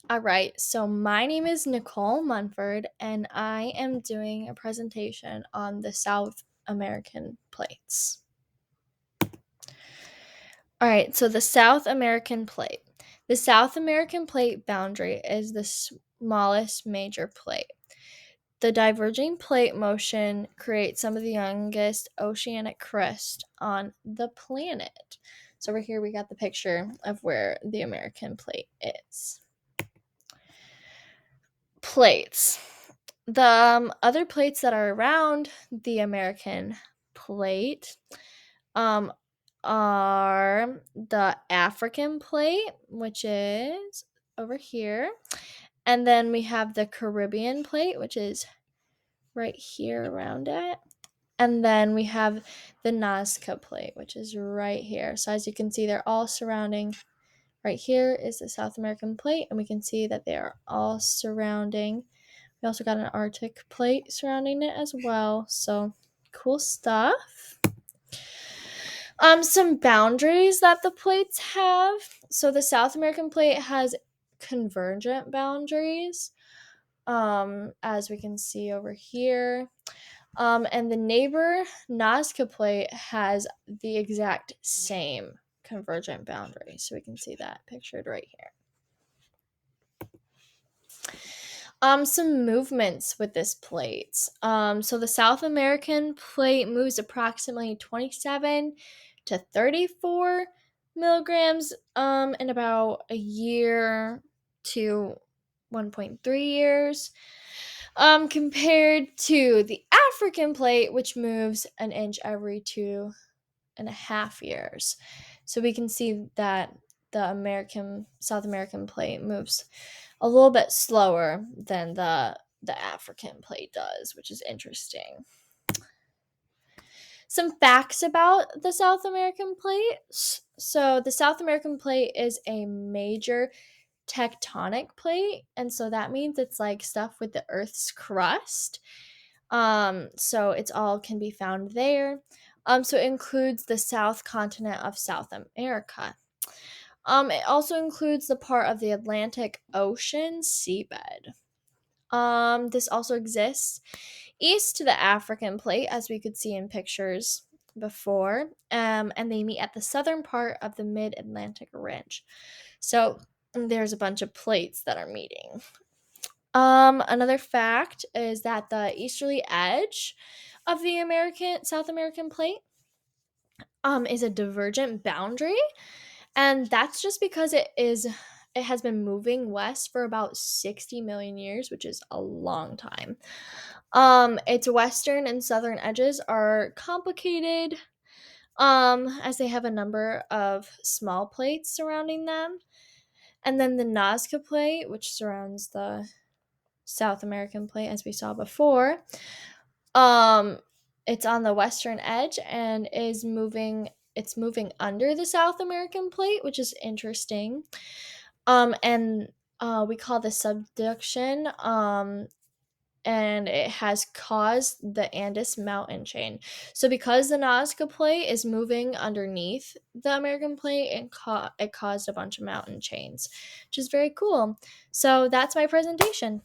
All right, so my name is Nicole Munford, and I am doing a presentation on the South American plates. All right, so the South American plate. The South American plate boundary is the smallest major plate. The diverging plate motion creates some of the youngest oceanic crust on the planet. So over here we got the picture of where the American plate is. Plates. The other plates that are around the American plate um, are the African plate, which is over here. And then we have the Caribbean plate, which is right here around it. And then we have the Nazca plate, which is right here. So as you can see, they're all surrounding. Right here is the South American plate, and we can see that they are all surrounding. We also got an Arctic plate surrounding it as well. So cool stuff. Some boundaries that the plates have. So the South American plate has convergent boundaries, as we can see over here. And the neighbor Nazca plate has the exact same convergent boundary. So we can see that pictured right here. Some movements with this plate. So the South American plate moves approximately 27 to 34 milligrams in about a year to 1.3 years. Compared to the African plate, which moves an inch every 2.5 years. So we can see that the South American plate moves a little bit slower than the African plate does, which is interesting. Some facts about the South American plate. So the South American plate is a major tectonic plate, and so that means it's like stuff with the Earth's crust. So it's all can be found there. So it includes the south continent of South America. It also includes the part of the Atlantic Ocean seabed. This also exists east to the African plate, as we could see in pictures before, and they meet at the southern part of the Mid Atlantic Ridge. So there's a bunch of plates that are meeting. Another fact is that the easterly edge of the South American plate is a divergent boundary, and that's just because it has been moving west for about 60 million years, which is a long time. Its western and southern edges are complicated, as they have a number of small plates surrounding them. And then the Nazca plate, which surrounds the South American plate, as we saw before, um, it's on the western edge and is moving. It's moving under the South American plate, which is interesting. And we call this subduction. And it has caused the Andes mountain chain. So because the Nazca plate is moving underneath the American plate, it caused a bunch of mountain chains, which is very cool. So that's my presentation.